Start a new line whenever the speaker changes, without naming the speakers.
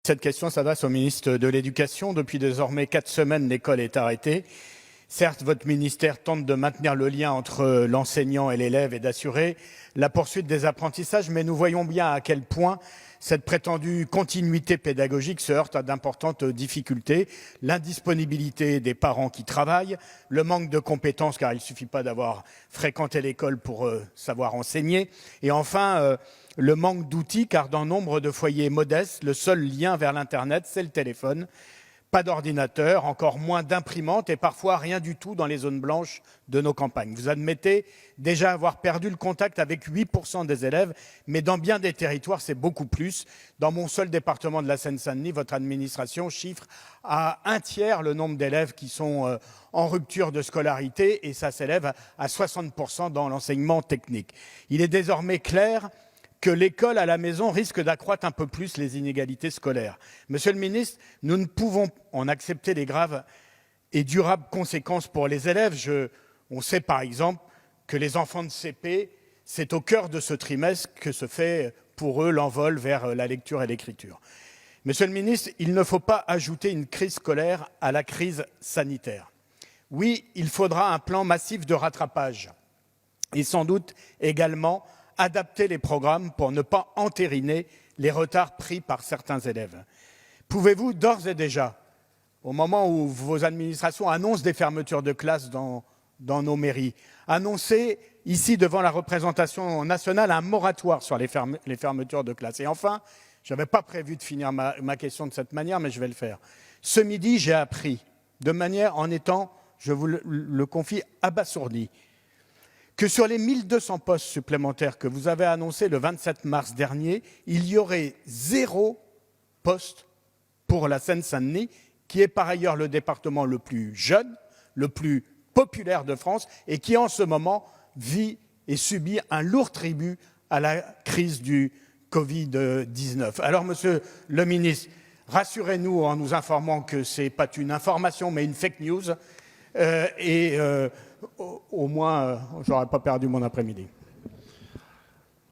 Cette question s'adresse au ministre de l'Éducation. Depuis désormais 4 semaines, l'école est arrêtée. Certes, votre ministère tente de maintenir le lien entre l'enseignant et l'élève et d'assurer la poursuite des apprentissages, mais nous voyons bien à quel point cette prétendue continuité pédagogique se heurte à d'importantes difficultés. L'indisponibilité des parents qui travaillent, le manque de compétences, car il ne suffit pas d'avoir fréquenté l'école pour savoir enseigner, et enfin le manque d'outils, car dans nombre de foyers modestes, le seul lien vers l'Internet, c'est le téléphone. Pas d'ordinateur, encore moins d'imprimante et parfois rien du tout dans les zones blanches de nos campagnes. Vous admettez déjà avoir perdu le contact avec 8% des élèves, mais dans bien des territoires, c'est beaucoup plus. Dans mon seul département de la Seine-Saint-Denis, votre administration chiffre à 1/3 le nombre d'élèves qui sont en rupture de scolarité et ça s'élève à 60% dans l'enseignement technique. Il est désormais clair que l'école à la maison risque d'accroître un peu plus les inégalités scolaires. Monsieur le ministre, nous ne pouvons en accepter les graves et durables conséquences pour les élèves. On sait par exemple que les enfants de CP, c'est au cœur de ce trimestre que se fait pour eux l'envol vers la lecture et l'écriture. Monsieur le ministre, il ne faut pas ajouter une crise scolaire à la crise sanitaire. Oui, il faudra un plan massif de rattrapage et sans doute également adapter les programmes pour ne pas entériner les retards pris par certains élèves. Pouvez-vous d'ores et déjà, au moment où vos administrations annoncent des fermetures de classes dans nos mairies, annoncer ici devant la représentation nationale un moratoire sur les fermetures de classes? Et enfin, je n'avais pas prévu de finir ma question de cette manière, mais je vais le faire. Ce midi, j'ai appris, de manière en étant, je vous le confie, abasourdi, que sur les 1200 postes supplémentaires que vous avez annoncés le 27 mars dernier, il y aurait 0 poste pour la Seine-Saint-Denis, qui est par ailleurs le département le plus jeune, le plus populaire de France et qui en ce moment vit et subit un lourd tribut à la crise du Covid-19. Alors, monsieur le ministre, rassurez-nous en nous informant que ce n'est pas une information mais une fake news au moins, je n'aurais pas perdu mon après-midi.